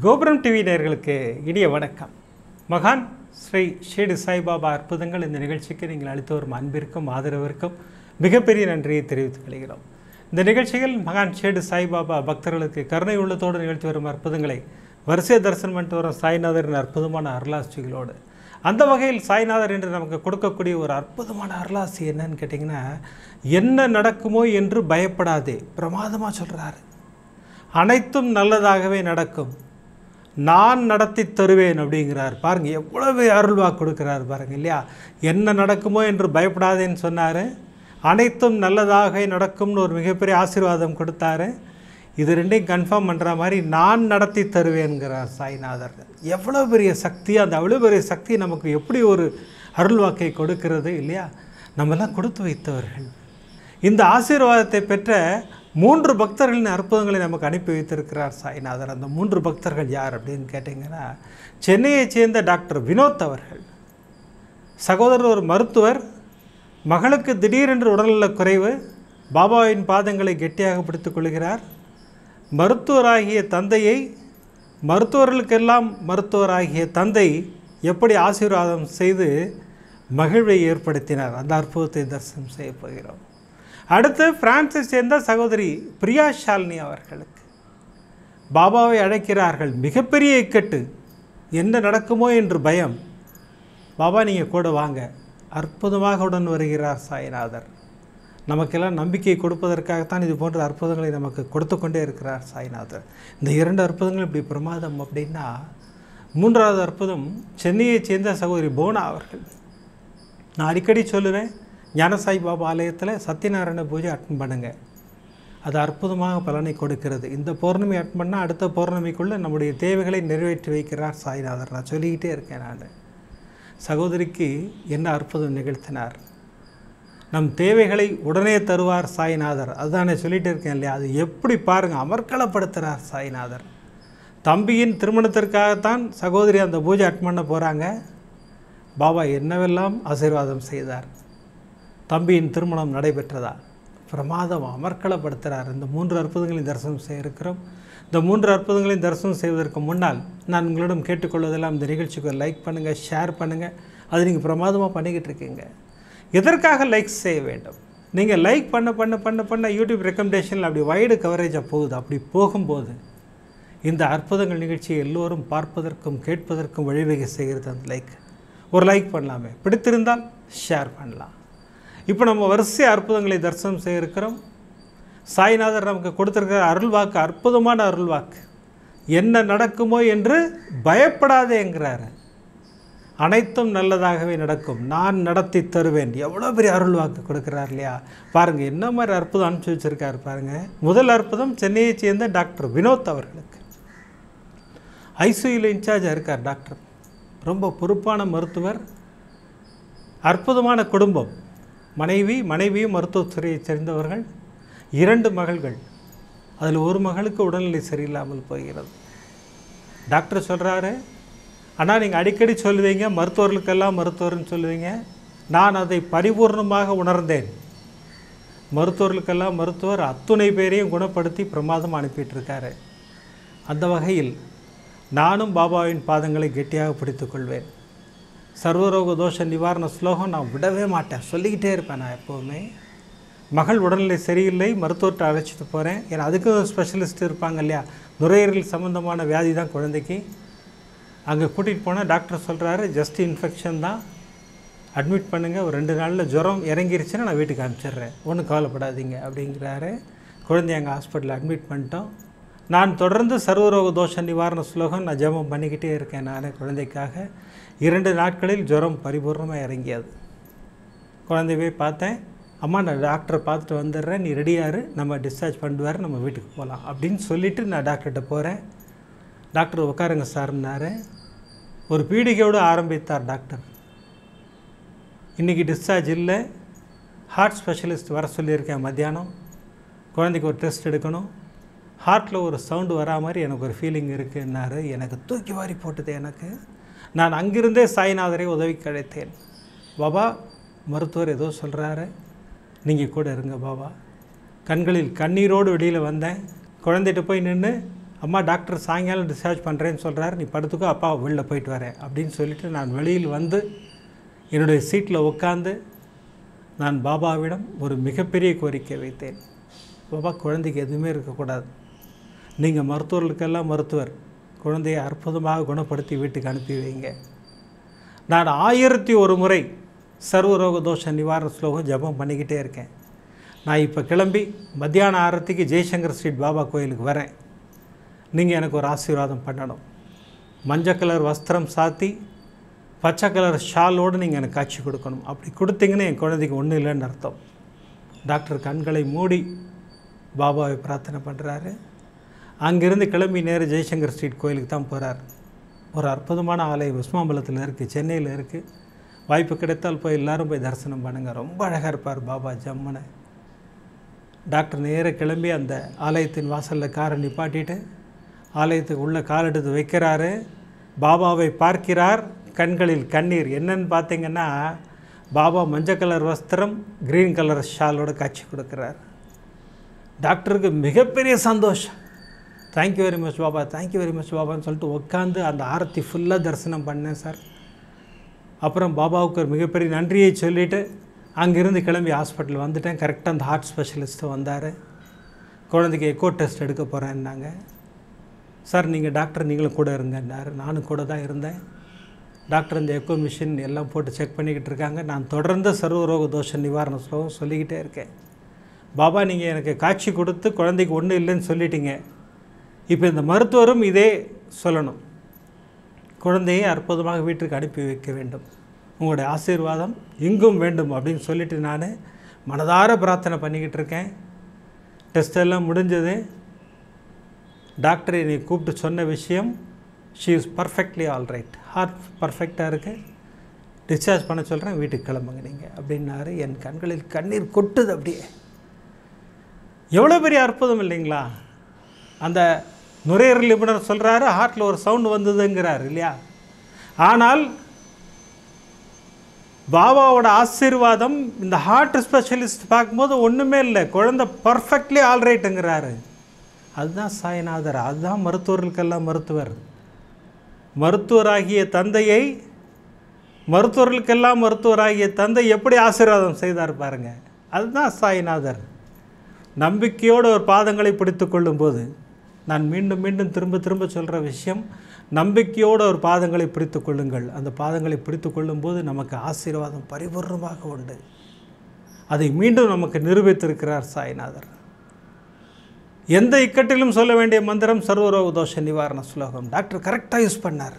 கோபுரம் டிவி நேயர்களுக்கு இனிய வணக்கம். மகான் ஸ்ரீ ஷீரடி சாய்பாபா அற்புதங்கள் இந்த நிகழ்ச்சிக்கு நீங்கள் அளித்து வரும் அன்பிற்கும் ஆதரவிற்கும் மிகப்பெரிய நன்றியை தெரிவித்துக் கொள்கிறோம். இந்த நிகழ்ச்சியில் மகான் ஷீரடி சாய்பாபா பக்தர்களுக்கு கருணை உள்ளத்தோடு நிகழ்த்தி வரும் அற்புதங்களை வரிசை தரிசனம் பண்ணிட்டு வரும் சாய்நாதரின் அற்புதமான அருளாசிகளோடு அந்த வகையில் சாய்நாதர் என்று நமக்கு கொடுக்கக்கூடிய ஒரு அற்புதமான அருளாசி என்னன்னு கேட்டிங்கன்னா, என்ன நடக்குமோ என்று பயப்படாதே, பிரமாதமாக சொல்கிறாரு. அனைத்தும் நல்லதாகவே நடக்கும், நான் நடத்தி தருவேன் அப்படிங்கிறார். பாருங்கள் எவ்வளவு அருள்வாக்கு கொடுக்குறாரு பாருங்கள் இல்லையா. என்ன நடக்குமோ என்று பயப்படாதேன்னு சொன்னார், அனைத்தும் நல்லதாக நடக்கும்னு ஒரு மிகப்பெரிய ஆசீர்வாதம் கொடுத்தாரு. இது ரெண்டையும் கன்ஃபார்ம் பண்ணுற மாதிரி நான் நடத்தி தருவேன்கிறார் சாய்நாதர். எவ்வளோ பெரிய சக்தி, அந்த அவ்வளோ பெரிய சக்தி நமக்கு எப்படி ஒரு அருள்வாக்கை கொடுக்கிறது இல்லையா. நம்மெல்லாம் கொடுத்து வைத்தவர்கள். இந்த ஆசீர்வாதத்தை பெற்ற 3 பக்தர்களின் அற்புதங்களை நமக்கு அனுப்பி வைத்திருக்கிறார் சாய்நாதர். அந்த 3 பக்தர்கள் யார் அப்படின்னு கேட்டிங்கன்னா, சென்னையைச் சேர்ந்த டாக்டர் வினோத் அவர்கள். சகோதரர் ஒரு மருத்துவர், மகளுக்கு திடீரென்று உடல்நலக் குறைவு, பாபாவின் பாதங்களை கெட்டியாக பிடித்துக் கொள்கிறார். மருத்துவராகிய தந்தையை, மருத்துவர்களுக்கெல்லாம் மருத்துவராகிய தந்தை எப்படி ஆசீர்வாதம் செய்து மகிழ்வை ஏற்படுத்தினார், அந்த அற்புதத்தை தரிசனம் செய்ய போகிறோம். அடுத்து பிரான்ஸை சேர்ந்த சகோதரி பிரியா ஷாலினி அவர்களுக்கு பாபாவை அழைக்கிறார்கள். மிகப்பெரிய இக்கட்டு, என்ன நடக்குமோ என்று பயம். பாபா நீங்கள் கூட வாங்க, அற்புதமாக உடன் வருகிறார் சாய்நாதர். நமக்கெல்லாம் நம்பிக்கை கொடுப்பதற்காகத்தான் இது போன்ற அற்புதங்களை நமக்கு கொடுத்து கொண்டே இருக்கிறார் சாய்நாதர். இந்த 2 அற்புதங்கள் இப்படி பிரமாதம் அப்படின்னா, 3வது அற்புதம் சென்னையைச் சேர்ந்த சகோதரி போனா அவர்கள். நான் அடிக்கடி சொல்லுவேன், ஞானசாய் பாபா ஆலயத்தில் சத்யநாராயண பூஜை அட்டன் பண்ணுங்கள், அது அற்புதமாக பலனை கொடுக்கிறது. இந்த பௌர்ணமி அட்டன் பண்ணால் அடுத்த பௌர்ணமிக்குள்ளே நம்முடைய தேவைகளை நிறைவேற்றி வைக்கிறார் சாய்நாதர். நான் சொல்லிக்கிட்டே இருக்கேன். நான் சகோதரிக்கு என்ன அற்புதம் நிகழ்த்தினார், நம் தேவைகளை உடனே தருவார் சாய்நாதர். அதுதானே சொல்லிகிட்டே இருக்கேன் இல்லையா. அது எப்படி பாருங்கள், அமர்க்களப்படுத்துகிறார் சாய்நாதர். தம்பியின் திருமணத்திற்காகத்தான் சகோதரி அந்த பூஜை அட்டன் பண்ண போகிறாங்க. பாபா என்னவெல்லாம் ஆசீர்வாதம் செய்தார், தம்பியின் திருமணம் நடைபெற்றதா, பிரமாதம் அமர்க்களப்படுத்துகிறார். இந்த 3 அற்புதங்களையும் தரிசனம் செய்ய இருக்கிறோம். இந்த 3 அற்புதங்களையும் தரிசனம் செய்வதற்கு முன்னால் நான் உங்களிடம் கேட்டுக்கொள்வதெல்லாம், இந்த நிகழ்ச்சிக்கு லைக் பண்ணுங்கள், ஷேர் பண்ணுங்கள். அது நீங்கள் பிரமாதமாக பண்ணிக்கிட்டு இருக்கீங்க. எதற்காக லைக் செய்ய வேண்டும்? நீங்கள் லைக் பண்ண பண்ண பண்ண பண்ண யூடியூப் ரெக்கமெண்டேஷனில் அப்படி வைடு கவரேஜாக போகுது. அப்படி போகும்போது இந்த அற்புதங்கள் நிகழ்ச்சியை எல்லோரும் பார்ப்பதற்கும் கேட்பதற்கும் வழிவகை செய்கிறது. அந்த லைக் ஒரு லைக் பண்ணலாமே, பிடித்திருந்தால் ஷேர் பண்ணலாம். இப்போ நம்ம வரிசை அற்புதங்களை தரிசனம் செய்ய இருக்கிறோம். சாய்நாதர் நமக்கு கொடுத்துருக்கிற அருள்வாக்கு அற்புதமான அருள்வாக்கு. என்ன நடக்குமோ என்று பயப்படாதேங்கிறார். அனைத்தும் நல்லதாகவே நடக்கும், நான் நடத்தி தருவேன். எவ்வளோ பெரிய அருள்வாக்கு கொடுக்குறார் இல்லையா. பாருங்கள் என்ன மாதிரி அற்புதம் அனுப்பிச்சி வச்சுருக்காரு பாருங்கள். முதல் அற்புதம் சென்னையைச் சேர்ந்த டாக்டர் வினோத் அவர்களுக்கு. ஐசியூவில் இன்சார்ஜாக இருக்கார் டாக்டர். ரொம்ப பொறுப்பான மருத்துவர், அற்புதமான குடும்பம். மனைவியும் மருத்துவத்துறையை சேர்ந்தவர்கள், 2 மகள்கள். அதில் ஒரு மகளுக்கு உடல்நிலை சரியில்லாமல் போகிறது. டாக்டர் சொல்கிறாரு, ஆனால் நீங்கள் அடிக்கடி சொல்லுவீங்க மருத்துவர்களுக்கெல்லாம் மருத்துவர்னு சொல்லுவீங்க, நான் அதை பரிபூர்ணமாக உணர்ந்தேன். மருத்துவர்களுக்கெல்லாம் மருத்துவர் அத்துணை பேரையும் குணப்படுத்தி பிரமாதம் அனுப்பிட்டுருக்காரு. அந்த வகையில் நானும் பாபாவின் பாதங்களை கெட்டியாக பிடித்துக்கொள்வேன். சர்வரோக தோஷ நிவாரண ஸ்லோகம் நான் விடவே மாட்டேன், சொல்லிக்கிட்டே இருப்பேன். நான் எப்போவுமே மகள் உடல்நிலை சரியில்லை, மருத்துவர்கிட்ட அழைச்சிட்டு போகிறேன். ஏன்னா அதுக்கும் ஸ்பெஷலிஸ்ட் இருப்பாங்க இல்லையா. நுரையீரல் சம்மந்தமான வியாதி தான் குழந்தைக்கு. அங்கே கூட்டிகிட்டு போனால் டாக்டர் சொல்கிறாரு, ஜஸ்ட் இன்ஃபெக்ஷன் தான், அட்மிட் பண்ணுங்கள், ஒரு 2 நாளில் ஜுரம் இறங்கிருச்சுன்னா நான் வீட்டுக்கு அனுப்பிச்சிட்றேன், ஒன்றும் கவலைப்படாதீங்க அப்படிங்கிறாரு. குழந்தைய அங்கே ஹாஸ்பிட்டலில் அட்மிட் பண்ணிட்டோம். நான் தொடர்ந்து சர்வரோக தோஷ நிவாரண ஸ்லோகம் நான் ஜெபம் பண்ணிக்கிட்டே இருக்கேன். நானே குழந்தைக்காக 2 நாட்களில் ஜுரம் பரிபூர்ணமாக இறங்கியது. குழந்தைய பார்த்தேன், அம்மா நான் டாக்டரை பார்த்துட்டு வந்துடுறேன், நீ ரெடியாரு, நம்ம டிஸ்சார்ஜ் பண்ணுவார், நம்ம வீட்டுக்கு போகலாம் அப்படின்னு சொல்லிவிட்டு நான் டாக்டர்கிட்ட போகிறேன். டாக்டர் உட்காருங்க சார்னாரு. ஒரு பீடிகையோடு ஆரம்பித்தார் டாக்டர். இன்றைக்கி டிஸ்சார்ஜ் இல்லை, ஹார்ட் ஸ்பெஷலிஸ்ட் வர சொல்லியிருக்கேன் மத்தியானம், குழந்தைக்கு ஒரு டெஸ்ட் எடுக்கணும், ஹார்ட்டில் ஒரு சவுண்டு வரா மாதிரி எனக்கு ஒரு ஃபீலிங் இருக்குன்னாரு. எனக்கு தூக்கி வாரி போட்டது. எனக்கு நான் அங்கிருந்தே சாய்நாதரை உதவிக்கு அழைத்தேன். பாபா மருத்துவர் ஏதோ சொல்கிறாரு, நீங்கள் கூட இருங்க பாபா. கண்களில் கண்ணீரோடு வெளியில் வந்தேன். குழந்தைகிட்ட போய் நின்று அம்மா டாக்டர் சாயங்காலம் டிஸ்சார்ஜ் பண்ணுறேன்னு சொல்கிறாரு, நீ படுத்துக்கோ, அப்பா வெளில போயிட்டு வரேன் அப்படின்னு சொல்லிவிட்டு நான் வெளியில் வந்து என்னுடைய சீட்டில் உட்காந்து நான் பாபாவிடம் ஒரு மிகப்பெரிய கோரிக்கை வைத்தேன். பாபா, குழந்தைக்கு எதுவுமே இருக்கக்கூடாது. நீங்கள் மருத்துவர்களுக்கெல்லாம் மருத்துவர், குழந்தையை அற்புதமாக குணப்படுத்தி வீட்டுக்கு அனுப்பி வைங்க. நான் 1001 முறை சர்வரோக தோஷ நிவாரண ஸ்லோகம் ஜபம் பண்ணிக்கிட்டே இருக்கேன். நான் இப்போ கிளம்பி மத்தியான ஆரத்திக்கு ஜெய்சங்கர் ஸ்ட்ரீட் பாபா கோயிலுக்கு வரேன். நீங்கள் எனக்கு ஒரு ஆசீர்வாதம் பண்ணணும். மஞ்சள் கலர் வஸ்திரம் சாத்தி பச்சை கலர் ஷாலோடு நீங்கள் எனக்கு காட்சி கொடுக்கணும். அப்படி கொடுத்தீங்கன்னு என் குழந்தைக்கு ஒன்றும் இல்லைன்னு அர்த்தம். டாக்டர் கண்களை மூடி பாபாவை பிரார்த்தனை பண்ணுறாரு. அங்கேருந்து கிளம்பி நேரு ஜெய்சங்கர் ஸ்ட்ரீட் கோயிலுக்கு தான் போகிறார். ஒரு அற்புதமான ஆலயம் விஸ்மாம்பலத்தில் இருக்குது, சென்னையில் இருக்குது. வாய்ப்பு கிடைத்தால் போய் எல்லோரும் போய் தரிசனம் பண்ணுங்கள். ரொம்ப அழகாக இருப்பார் பாபா, ஜம்மனை. டாக்டர் நேர கிளம்பி அந்த ஆலயத்தின் வாசலில் காரை நிப்பாட்டிட்டு ஆலயத்துக்கு உள்ளே கால் எடுத்து வைக்கிறாரு. பாபாவை பார்க்கிறார், கண்களில் கண்ணீர். என்னன்னு பார்த்தீங்கன்னா, பாபா மஞ்சள் கலர் வஸ்திரம், க்ரீன் கலர் ஷாலோட காட்சி கொடுக்குறார். டாக்டருக்கு மிகப்பெரிய சந்தோஷம். Thank you very much Baba, thank you very much பாபான்னு சொல்லிட்டு உட்காந்து அந்த ஆரத்தி ஃபுல்லாக தரிசனம் பண்ணேன் சார். அப்புறம் பாபாவுக்கு ஒரு மிகப்பெரிய நன்றியை சொல்லிவிட்டு அங்கேருந்து கிளம்பி ஹாஸ்பிட்டல் வந்துட்டேன். கரெக்டாக அந்த ஹார்ட் ஸ்பெஷலிஸ்ட்டு வந்தார். குழந்தைக்கு எக்கோ டெஸ்ட் எடுக்க போகிறேன்னாங்க. சார் நீங்கள் டாக்டர் நீங்களும் கூட இருங்கன்னாரு. நானும் கூட தான் இருந்தேன். டாக்டர் இந்த எக்கோ மிஷின் எல்லாம் போட்டு செக் பண்ணிக்கிட்டு இருக்காங்க. நான் தொடர்ந்து சர்வரோக தோஷ நிவாரண ஸ்லோகம் சொல்லிக்கிட்டே இருக்கேன். பாபா, நீங்கள் எனக்கு காட்சி கொடுத்து குழந்தைக்கு ஒன்றும் இல்லைன்னு சொல்லிட்டீங்க. இப்போ இந்த மருத்துவரும் இதே சொல்லணும். குழந்தையை அற்புதமாக வீட்டுக்கு அனுப்பி வைக்க வேண்டும், உங்களுடைய ஆசீர்வாதம் எங்கும் வேண்டும் அப்படின்னு சொல்லிவிட்டு நான் மனதார பிரார்த்தனை பண்ணிக்கிட்டு இருக்கேன். டெஸ்ட் எல்லாம் முடிஞ்சது. டாக்டர் என்னை கூப்பிட்டு சொன்ன விஷயம், she is perfectly all right, heart பர்ஃபெக்டாக இருக்குது, டிஸ்சார்ஜ் பண்ண சொல்கிறேன், வீட்டுக்கு கிளம்புங்க நீங்கள் அப்படின்னாரு. என் கண்களில் கண்ணீர் கொட்டுது. அப்படியே எவ்வளோ பெரிய அற்புதம் இல்லைங்களா? அந்த நுரையீரல் நிபுணர் சொல்கிறாரு, ஹார்ட்டில் ஒரு சவுண்டு வந்ததுங்கிறார் இல்லையா? ஆனால் பாபாவோட ஆசீர்வாதம் இந்த ஹார்ட் ஸ்பெஷலிஸ்ட் பார்க்கும்போது ஒன்றுமே இல்லை, குழந்தை பர்ஃபெக்ட்லி ஆல்ரைட்டுங்கிறாரு. அதுதான் சாய்நாதர், அதுதான் மருத்துவர்களுக்கெல்லாம் மருத்துவர். மருத்துவராகிய தந்தையை, மருத்துவர்களுக்கெல்லாம் மருத்துவராகிய தந்தை எப்படி ஆசீர்வாதம் செய்தார் பாருங்க. அதுதான் சாய்நாதர். நம்பிக்கையோடு ஒரு பாதங்களை பிடித்து கொள்ளும்போது, நான் மீண்டும் மீண்டும் திரும்ப திரும்ப சொல்கிற விஷயம், நம்பிக்கையோடு ஒரு பாதங்களை பிடித்து கொள்ளுங்கள். அந்த பாதங்களை பிடித்து கொள்ளும்போது நமக்கு ஆசீர்வாதம் பரிபூர்ணமாக உண்டு. அதை மீண்டும் நமக்கு நிரூபித்திருக்கிறார் சாய்நாதர். எந்த இக்கட்டிலும் சொல்ல வேண்டிய மந்திரம் சர்வரோக தோஷ நிவாரண ஸ்லோகம். டாக்டர் கரெக்டாக யூஸ் பண்ணார்.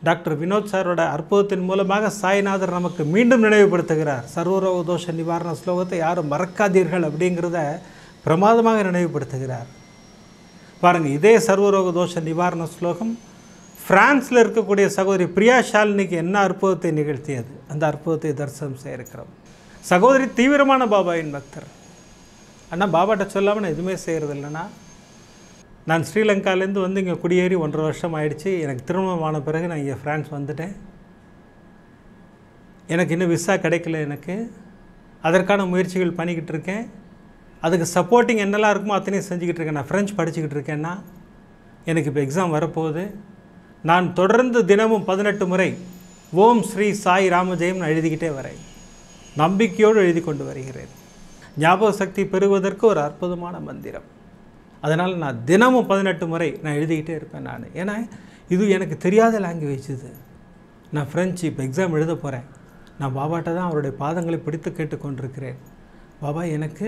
டாக்டர் வினோத் சாரோட அற்புதத்தின் மூலமாக சாய்நாதர் நமக்கு மீண்டும் நினைவுபடுத்துகிறார். சர்வரோக தோஷ நிவாரண ஸ்லோகத்தை யாரும் மறக்காதீர்கள் அப்படிங்கிறத பிரமாதமாக நினைவுபடுத்துகிறார். பாருங்கள், இதே சர்வரோக தோஷ நிவாரண ஸ்லோகம் பிரான்ஸில் இருக்கக்கூடிய சகோதரி பிரியா ஷாலினிக்கு என்ன அற்புதத்தை நிகழ்த்தியது, அந்த அற்புதத்தை தரிசனம் செய்ய இருக்கிறோம். சகோதரி தீவிரமான பாபாவின் பக்தர். ஆனால் பாபாட்ட சொல்லாமல் நான் எதுவுமே செய்கிறது இல்லைன்னா, நான் ஸ்ரீலங்காலேருந்து வந்து இங்கே குடியேறி 1.5 வருஷம் ஆயிடுச்சு. எனக்கு திருமணமான பிறகு நான் இங்கே ஃப்ரான்ஸ் வந்துட்டேன். எனக்கு இன்னும் விசா கிடைக்கல. எனக்கு அதற்கான முயற்சிகள் பண்ணிக்கிட்டு இருக்கேன். அதுக்கு சப்போர்ட்டிங் என்னெல்லாம் இருக்குமோ அத்தனையும் செஞ்சுக்கிட்டு இருக்கேன். நான் ஃப்ரெஞ்ச் படிச்சுக்கிட்டு இருக்கேன்னா, எனக்கு இப்போ எக்ஸாம் வரப்போகுது. நான் தொடர்ந்து தினமும் 18 முறை ஓம் ஸ்ரீ சாய் ராமஜெயம் நான் எழுதிக்கிட்டே வரேன். நம்பிக்கையோடு எழுதி கொண்டு வருகிறேன். ஞாபக சக்தி பெறுவதற்கு ஒரு அற்புதமான மந்திரம். அதனால் நான் தினமும் 18 முறை நான் எழுதிக்கிட்டே இருப்பேன் நான். ஏன்னா இது எனக்கு தெரியாத லாங்குவேஜ். இது நான் ஃப்ரெஞ்சு இப்போ எக்ஸாம் எழுத போகிறேன். நான் பாபாட்ட தான் அவருடைய பாதங்களை பிடித்து கேட்டுக்கொண்டிருக்கிறேன். பாபா, எனக்கு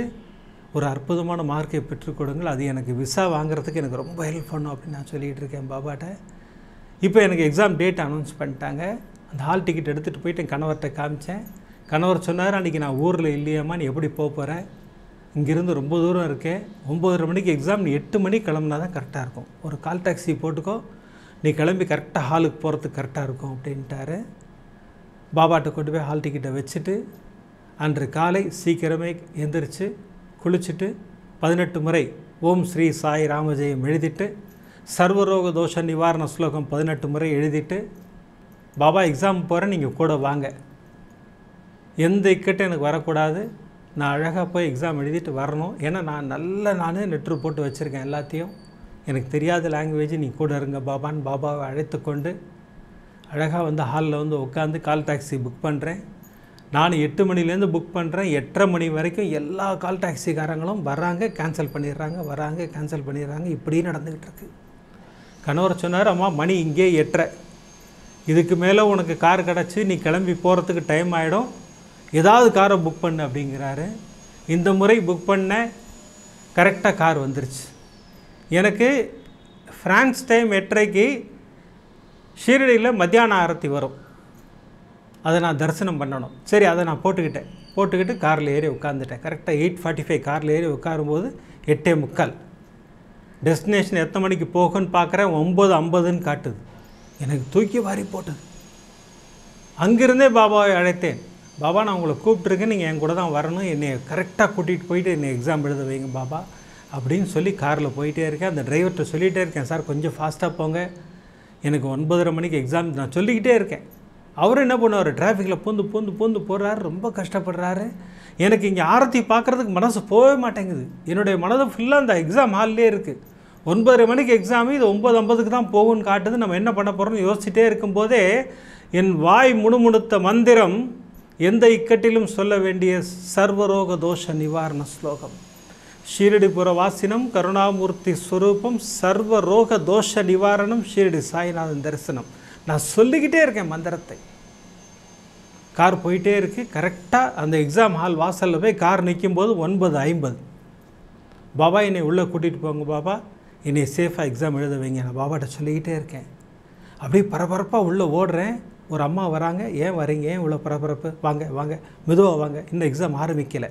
ஒரு அற்புதமான மார்க்கை பெற்றுக் கொடுங்கள், அது எனக்கு விசா வாங்குறதுக்கு எனக்கு ரொம்ப ஹெல்ப் பண்ணும் அப்படின்னு நான் சொல்லிகிட்டு இருக்கேன் பாபாட்ட. இப்போ எனக்கு எக்ஸாம் டேட் அனௌன்ஸ் பண்ணிட்டாங்க. அந்த ஹால் டிக்கெட் எடுத்துகிட்டு போயிட்டு என் கணவர்கிட்ட காமிச்சேன். கணவர் சொன்னார், அன்றைக்கி நான் ஊரில் இல்லையாம்மா, நீ எப்படி போகிற, இங்கேருந்து ரொம்ப தூரம் இருக்கேன், 9:30 மணிக்கு எக்ஸாம், நீ 8 மணிக்கு கிளம்புனா தான் கரெக்டாக இருக்கும். ஒரு கால் டாக்ஸி போட்டுக்கோ, நீ கிளம்பி கரெக்டாக ஹாலுக்கு போகிறதுக்கு கரெக்டாக இருக்கும் அப்படின்ட்டாரு. பாபாட்ட கொண்டு போய் ஹால் டிக்கெட்டை வச்சுட்டு அன்று காலை சீக்கிரமே எந்திரிச்சு குளிச்சுட்டு 18 முறை ஓம் ஸ்ரீ சாய் ராமஜெயம் எழுதிட்டு சர்வரோக தோஷ நிவாரண ஸ்லோகம் 18 முறை எழுதிட்டு, பாபா எக்ஸாம் போகிறேன், நீங்கள் கூட வாங்க, எந்த இக்கட்டும் எனக்கு வரக்கூடாது, நான் அழகாக போய் எக்ஸாம் எழுதிட்டு வரணும். ஏன்னா நான் நெட்ரு போட்டு வச்சுருக்கேன் எல்லாத்தையும், எனக்கு தெரியாத லாங்குவேஜ், நீ கூட இருங்க பாபான்னு பாபாவை அழைத்து கொண்டு அழகாக வந்து ஹாலில் வந்து உட்காந்து கால் டாக்ஸி புக் பண்ணுறேன். நான் 8 மணிலேருந்து புக் பண்ணுறேன். 8:30 மணி வரைக்கும் எல்லா கால் டாக்ஸிக்காரங்களும் வர்றாங்க, கேன்சல் பண்ணிடுறாங்க, வராங்க, கேன்சல் பண்ணிடுறாங்க. இப்படி நடந்துக்கிட்டு இருக்கு. கணவர் சொன்னார், அம்மா மணி இங்கே 8:30, இதுக்கு மேலே உனக்கு கார் கிடச்சி நீ கிளம்பி போகிறதுக்கு டைம் ஆகிடும், ஏதாவது காரை புக் பண்ணு அப்படிங்கிறாரு. இந்த முறை புக் பண்ண கரெக்டாக கார் வந்துருச்சு. எனக்கு ஃப்ரான்ஸ் டைம் 8:30க்கு ஷீரடியில் மத்தியான ஆரத்தி வரும், அதை நான் தரிசனம் பண்ணணும். சரி, அதை நான் போட்டுக்கிட்டு காரில் ஏறி உட்காந்துட்டேன். கரெக்டாக 8:45 காரில் ஏறி உட்காரும்போது 8:45. டெஸ்டினேஷன் எத்தனை மணிக்கு போகுன்னு பார்க்குறேன், 9:50ன்னு காட்டுது. எனக்கு தூக்கி வாரி போட்டது. அங்கிருந்தே பாபாவை அழைத்தேன். பாபா, நான் உங்களை கூப்பிட்ருக்கேன், நீங்கள் என் கூட தான் வரணும், என்னை கரெக்டாக கூட்டிகிட்டு போயிட்டு என்னை எக்ஸாம் எழுத வைங்க பாபா அப்படின்னு சொல்லி காரில் போயிட்டே இருக்கேன். அந்த டிரைவர்கிட்ட சொல்லிகிட்டே இருக்கேன், சார் கொஞ்சம் ஃபாஸ்ட்டாக போங்க, எனக்கு 9:30 மணிக்கு எக்ஸாம். நான் சொல்லிக்கிட்டே இருக்கேன். அவர் என்ன பண்ணுவார், டிராஃபிக்கில் பூந்து போடுறாரு, ரொம்ப கஷ்டப்படுறாரு. எனக்கு இங்கே ஆரத்தி பார்க்குறதுக்கு மனசு போகவே மாட்டேங்குது. என்னுடைய மனது ஃபுல்லாக அந்த எக்ஸாம் ஹால்லே இருக்குது. 9:30 மணிக்கு எக்ஸாமு, இது 9:50க்கு தான் போகும்னு காட்டுது. நம்ம என்ன பண்ண போகிறோம்னு யோசிச்சுட்டே இருக்கும்போதே என் வாய் முணுமுணுத்த மந்திரம் எந்த இக்கட்டிலும் சொல்ல வேண்டிய சர்வரோக தோஷ நிவாரண ஸ்லோகம். ஷீரடிபுர வாசினம் கருணாமூர்த்தி ஸ்வரூபம் சர்வரோக தோஷ நிவாரணம் ஷீரடி சாய்நாதன் தரிசனம். நான் சொல்லிக்கிட்டே இருக்கேன் மந்திரத்தை. கார் போயிட்டே இருக்கு. கரெக்டாக அந்த எக்ஸாம் ஹால் வாசலில் போய் கார் நிற்கும்போது 9:50. பாபா, என்னை உள்ளே கூட்டிகிட்டு போங்க பாபா, என்னை சேஃபாக எக்ஸாம் எழுத வைங்க. நான் பாபாட்ட சொல்லிக்கிட்டே இருக்கேன். அப்படியே பரபரப்பாக உள்ளே ஓடுறேன். ஒரு அம்மா வராங்க. ஏன் வரீங்க, ஏன் இவ்வளோ பரபரப்பு, வாங்க மெதுவாக வாங்க, இன்னும் எக்ஸாம் ஆரம்பிக்கலை,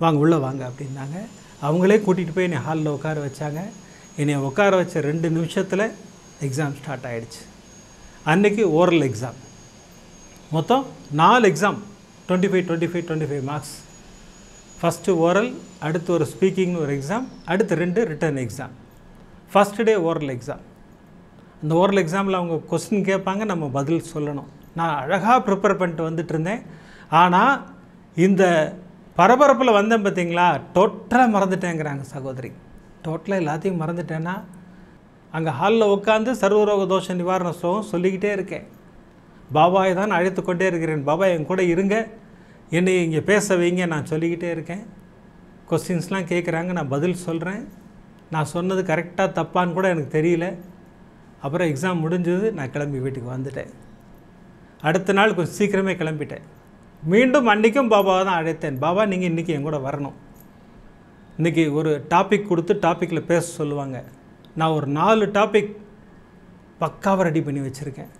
வாங்க உள்ளே வாங்க அப்படின்னாங்க. அவங்களே கூட்டிகிட்டு போய் என்னை ஹாலில் உட்கார வச்சாங்க. என்னை உட்கார வச்ச 2 நிமிஷத்தில் எக்ஸாம் ஸ்டார்ட் ஆகிடுச்சு. அன்றைக்கி ஓரல் எக்ஸாம். மொத்தம் 4 எக்ஸாம், 25 மார்க்ஸ். ஃபஸ்ட்டு ஓரல், அடுத்து ஒரு ஸ்பீக்கிங்னு ஒரு எக்ஸாம், அடுத்து 2 written exam. First day oral exam. அந்த ஓரல் எக்ஸாமில் அவங்க கொஸ்டின் கேட்பாங்க, நம்ம பதில் சொல்லணும். நான் அழகாக ப்ரிப்பேர் பண்ணிட்டு வந்துட்டு இருந்தேன். ஆனால் இந்த பரபரப்பில் வந்தேன் பார்த்தீங்களா, டோட்டலாக மறந்துட்டேங்கிறாங்க சகோதரி. டோட்டலாக எல்லாத்தையும் மறந்துட்டேன்னா அங்கே ஹாலில் உட்காந்து சர்வரோக தோஷ நிவாரண ஸ்லோகம் சொல்லிக்கிட்டே இருக்கேன். பாபாவை தான் அழைத்து கொண்டே இருக்கிறேன். பாபா என் கூட இருங்க, என்னை இங்கே பேச வைங்க, நான் சொல்லிக்கிட்டே இருக்கேன். கொஸ்டின்ஸ்லாம் கேட்குறாங்க, நான் பதில் சொல்கிறேன். நான் சொன்னது கரெக்டாக தப்பான்னு கூட எனக்கு தெரியல. அப்புறம் எக்ஸாம் முடிஞ்சது, நான் கிளம்பி வீட்டுக்கு வந்துட்டேன். அடுத்த நாள் கொஞ்சம் சீக்கிரமே கிளம்பிட்டேன். மீண்டும் அன்றைக்கும் பாபாவை தான் அழைத்தேன். பாபா, நீங்கள் இன்றைக்கி என் கூட வரணும். இன்றைக்கி ஒரு டாபிக் கொடுத்து டாப்பிக்கில் பேச சொல்லுவாங்க. நான் ஒரு 4 டாபிக் பக்காவாக ரெடி பண்ணி வச்சுருக்கேன்.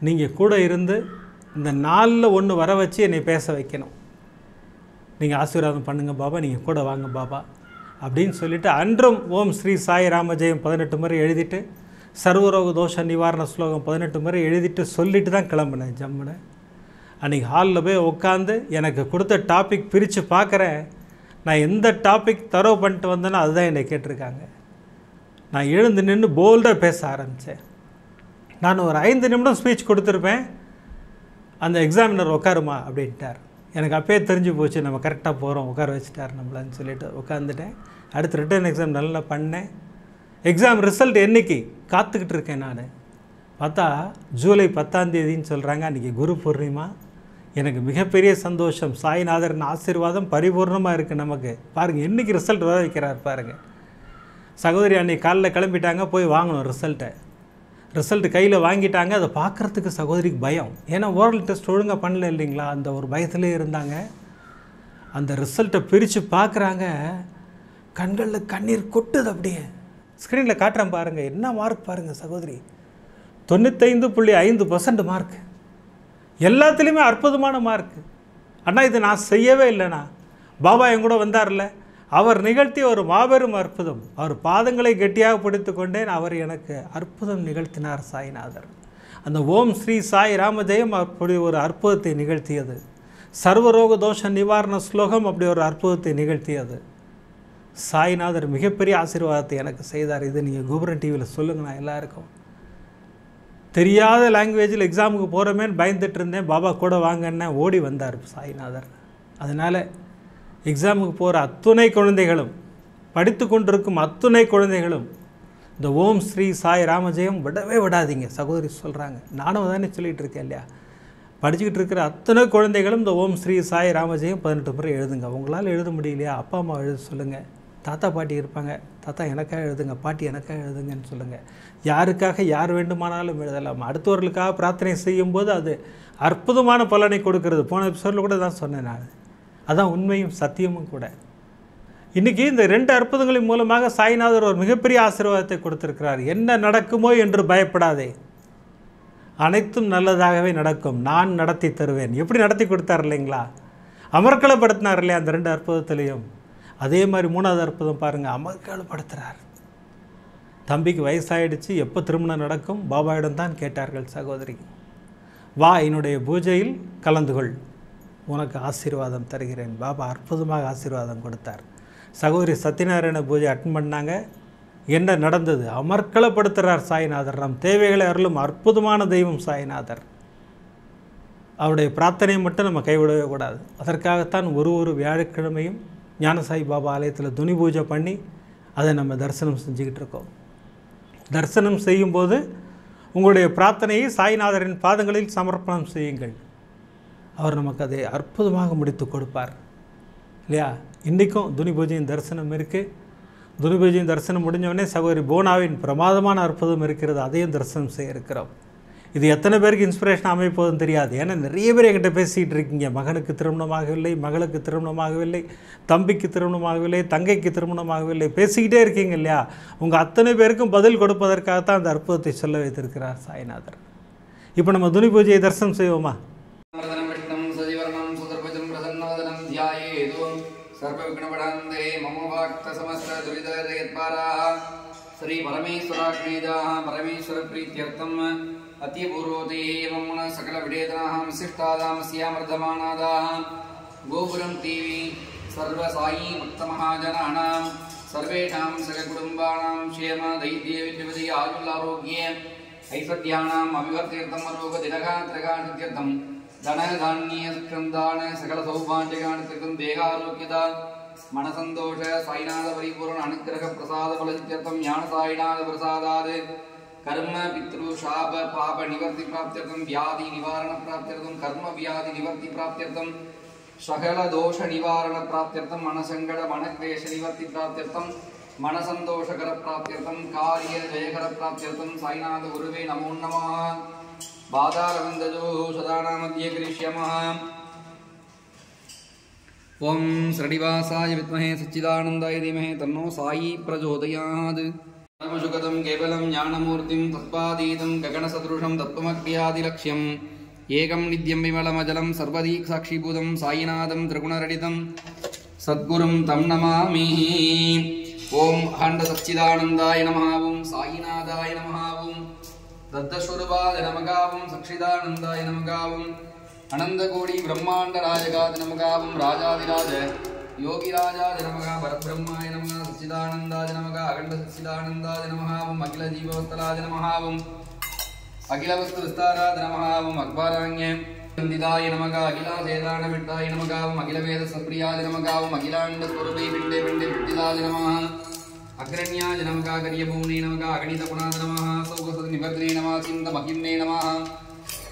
நீங்கள் கூட இருந்து இந்த 4ல் 1 வர வச்சு என்னை பேச வைக்கணும். நீங்கள் ஆசீர்வாதம் பண்ணுங்கள் பாபா, நீங்கள் கூட வாங்க பாபா அப்படின்னு சொல்லிவிட்டு அன்றும் ஓம் ஸ்ரீ சாய் ராமஜெயம் 18 முறை எழுதிட்டு சர்வரோக தோஷ நிவாரண ஸ்லோகம் 18 முறை எழுதிட்டு சொல்லிட்டு தான் கிளம்புனேன் ஜம்முன்னு. அன்றைக்கி ஹாலில் போய் உட்காந்து எனக்கு கொடுத்த டாபிக் பிரித்து பார்க்குறேன். நான் எந்த டாபிக் தரவு பண்ணிட்டு வந்தேனோ அதுதான் என்னை கேட்டிருக்காங்க. நான் எழுந்து நின்று போல்டாக பேச ஆரம்பித்தேன். நான் ஒரு 5 நிமிடம் ஸ்பீச் கொடுத்துருப்பேன். அந்த எக்ஸாமினர் உட்காருமா அப்படின்ட்டார். எனக்கு அப்பயே தெரிஞ்சு போச்சு, நம்ம கரெக்டாக போகிறோம், உட்கார வச்சுட்டார் நம்மளன்னு சொல்லிட்டு உட்காந்துட்டேன். அடுத்து ரிட்டன் எக்ஸாம் நல்லா பண்ணேன். எக்ஸாம் ரிசல்ட் என்றைக்கு காத்துக்கிட்டு இருக்கேன். நான் பார்த்தா ஜூலை 10ஆம் தேதின்னு சொல்கிறாங்க. அன்றைக்கி குரு பூர்ணிமா. எனக்கு மிகப்பெரிய சந்தோஷம். சாய்நாதரின் ஆசீர்வாதம் பரிபூர்ணமாக இருக்குது நமக்கு. பாருங்கள், என்றைக்கு ரிசல்ட் வர வைக்கிறார் பாருங்கள். சகோதரி அன்றைக்கி காலையில் கிளம்பிட்டாங்க, போய் வாங்கணும் ரிசல்ட்டு கையில் வாங்கிட்டாங்க. அதை பார்க்குறதுக்கு சகோதரிக்கு பயம். ஏன்னா ஓரல் டெஸ்ட் ஒழுங்காக பண்ணல இல்லைங்களா, அந்த ஒரு பயத்திலே இருந்தாங்க. அந்த ரிசல்ட்டை பிரித்து பார்க்குறாங்க, கண்களில் கண்ணீர் கொட்டுது. அப்படியே ஸ்க்ரீனில் காட்டுறேன் பாருங்கள், என்ன மார்க் பாருங்கள் சகோதரி, 95.5% மார்க். எல்லாத்துலேயுமே அற்புதமான மார்க். ஆனால் இது நான் செய்யவே இல்லைண்ணா. பாபா என் கூட வந்தார்ல, அவர் நிகழ்த்திய ஒரு மாபெரும் அற்புதம். அவர் பாதங்களை கெட்டியாக பிடித்து கொண்டேன். அவர் எனக்கு அற்புதம் நிகழ்த்தினார் சாய்நாதர். அந்த ஓம் ஸ்ரீ சாய் ராமஜெயம் அப்படி ஒரு அற்புதத்தை நிகழ்த்தியது. சர்வரோக தோஷ நிவாரண ஸ்லோகம் அப்படி ஒரு அற்புதத்தை நிகழ்த்தியது. சாய்நாதர் மிகப்பெரிய ஆசீர்வாதத்தை எனக்கு செய்தார். இது நீங்கள் கோபுரம் டிவியில் சொல்லுங்கண்ணா எல்லாருக்கும். தெரியாத லாங்குவேஜில் எக்ஸாமுக்கு போகிறோமேன்னு பயந்துட்டு இருந்தேன். பாபா கூட வாங்கன்னா ஓடி வந்தார் சாய்நாதர். அதனால் எக்ஸாமுக்கு போகிற அத்துணை குழந்தைகளும், படித்து கொண்டிருக்கும் அத்துணை குழந்தைகளும் இந்த ஓம் ஸ்ரீ சாய் ராமஜெயம் விடவே விடாதீங்க. சகோதரி சொல்கிறாங்க, நானும் தானே சொல்லிகிட்டு இருக்கேன் இல்லையா. படிச்சுக்கிட்டு இருக்கிற அத்தனை குழந்தைகளும் இந்த ஓம் ஸ்ரீ சாய் ராமஜெயம் 18 முறை எழுதுங்க. உங்களால் எழுத முடியலையா, அப்பா அம்மா எழுத சொல்லுங்கள். தாத்தா பாட்டி இருப்பாங்க, தாத்தா எனக்காக எழுதுங்க, பாட்டி எனக்காக எழுதுங்கன்னு சொல்லுங்கள். யாருக்காக யார் வேண்டுமானாலும் எழுதலாம். அடுத்தவர்களுக்காக பிரார்த்தனை செய்யும்போது அது அற்புதமான பலனை கொடுக்கிறது. போன எபிசோடில் கூட தான் சொன்னேன் நான். அதான் உண்மையும் சத்தியமும் கூட. இன்றைக்கி இந்த 2 அற்புதங்களின் மூலமாக சாய்நாதர் ஒரு மிகப்பெரிய ஆசீர்வாதத்தை கொடுத்திருக்கிறார். என்ன நடக்குமோ என்று பயப்படாதே, அனைத்தும் நல்லதாகவே நடக்கும், நான் நடத்தி தருவேன். எப்படி நடத்தி கொடுத்தார் இல்லைங்களா, அமர்க்களப்படுத்தினார் இல்லையா அந்த 2 அற்புதத்திலையும். அதே மாதிரி 3வது அற்புதம் பாருங்கள், அமர்க்களப்படுத்துகிறார். தம்பிக்கு வயசாயிடுச்சு, எப்போ திருமணம் நடக்கும் பாபாவிடம் தான் கேட்டார்கள் சகோதரி. வா என்னுடைய பூஜையில் கலந்து கொள், உனக்கு ஆசீர்வாதம் தருகிறேன். பாபா அற்புதமாக ஆசீர்வாதம் கொடுத்தார். சகோதரி சத்யநாராயண பூஜை அட்டன் பண்ணாங்க. என்ன நடந்தது, அமர்க்களப்படுத்துகிறார் சாய்நாதர். நம் தேவைகளை அருளும் அற்புதமான தெய்வம் சாய்நாதர். அவருடைய பிரார்த்தனையை மட்டும் நம்ம கைவிடவே கூடாது. அதற்காகத்தான் ஒரு வியாழக்கிழமையும் ஞானசாய் பாபா ஆலயத்தில் துணி பூஜை பண்ணி அதை நம்ம தரிசனம் செஞ்சுக்கிட்டு இருக்கோம். தரிசனம் செய்யும்போது உங்களுடைய பிரார்த்தனையை சாய்நாதரின் பாதங்களில் சமர்ப்பணம் செய்யுங்கள். அவர் நமக்கு அதை அற்புதமாக முடித்து கொடுப்பார் இல்லையா. இன்றைக்கும் துணி பூஜையின் தரிசனம் இருக்குது. துணி பூஜையின் தரிசனம் முடிஞ்சவொடனே சகோதரி போனாவின் பிரமாதமான அற்புதம் இருக்கிறது, அதையும் தரிசனம் செய்ய இருக்கிறோம். இது எத்தனை பேருக்கு இன்ஸ்பிரேஷன் அமைப்போதுன்னு தெரியாது. ஏன்னா நிறைய பேர் என்கிட்ட பேசிகிட்டு இருக்கீங்க, மகனுக்கு திருமணமாகவில்லை, மகளுக்கு திருமணமாகவில்லை, தம்பிக்கு திருமணமாகவில்லை, தங்கைக்கு திருமணமாகவில்லை, பேசிக்கிட்டே இருக்கீங்க இல்லையா. உங்கள் அத்தனை பேருக்கும் பதில் கொடுப்பதற்காகத்தான் அந்த அற்புதத்தை சொல்ல வைத்திருக்கிறார் சாய்நாதர். இப்போ நம்ம துணி பூஜையை தரிசனம் செய்வோமா. श्री परमेश्वराग्नेजाः परमेश्वर प्रीत्यर्थम् अतिपूर्वोते एवं सकल विडेतनाः विशिष्टादामस्यामर्धमानादाः गोपुरं टीवी सर्व साई भक्तमहाजनानां सर्वेषां सककुटुम्बानां क्षेम दैर्घ्य विद्युवति आयुरारोग्ये ऐश्वर्याणाम् अभिवर्त्यर्थम् अरोगदिनगात्रगाणित्यर्थम् धनधान्यस्कन्दान सकल सौभाग्यगाणित्यर्थम् देहारोग्यता मनसंतोष साईनाथ परिपूर्ण अनुग्रह प्रसाद फलसिद्ध्यर्थम ज्ञान साईनाथ प्रसादात् कर्म पितृ शाप पाप निवर्ति प्राप्त्यर्थम व्याधि निवारण प्राप्त्यर्थम कर्म व्याधि निवर्ति प्राप्त्यर्थम सकल दोष निवारण प्राप्त्यर्थम मनसंकट मनक्लेश निवर्ति प्राप्त्यर्थम मनसंतोषकर प्राप्त्यर्थम कार्य जयकर प्राप्त्यर्थम साईनाथ गुरुवे नमो नमः। बाधारविन्दजो सदाना मध्ये करिष्यामः। ओम श्रीनिवासाय विद्महे सच्चिदानंदाय धीमहि तन्नो साई प्रचोदयात्। परमसुखदं केवलं ज्ञानमूर्तिं तत्पादीतं गगनसदृशं तत्त्वमग्र्यादिलक्ष्यम् एकं नित्यं विमलमजलं सर्वदीक् साक्षीभूतं साईनाथं त्रिगुणरहितं सद्गुरुं तं नमामि। ओम अखंड सच्चिदानंदाय नमः। ओम साईनाथाय नमः। ओम दत्तस्वरूपाय नमः। ओम सच्चिदानंदाय नमः। ओम अनंतकोटि ब्रह्मांड राजगाद नमः। ओम राजाधिराज योगिराजाय नमः। परब्रह्माय नमः। सच्चिदानंदाय नमः। अखंड सच्चिदानंदाय नमः। ओम अखिल जीववत्सलाय नमः। ओम अखिल वस्तु विस्ताराय नमः। ओम अक्बरांगे वंदिताय नमः। अखिलाशेदान विट्टाय नमः। ओम अखिल वेद सप्रियाय नमः। ओम अखिलांड स्वरूपे पिंडे पिंडे विट्टिलाय नमः। अग्रण्याय नमः। करियभूमने नमः। अगणित गुणाय नमः। सौगसद निवर्तने नमः। चिंत महिम्ने नमः।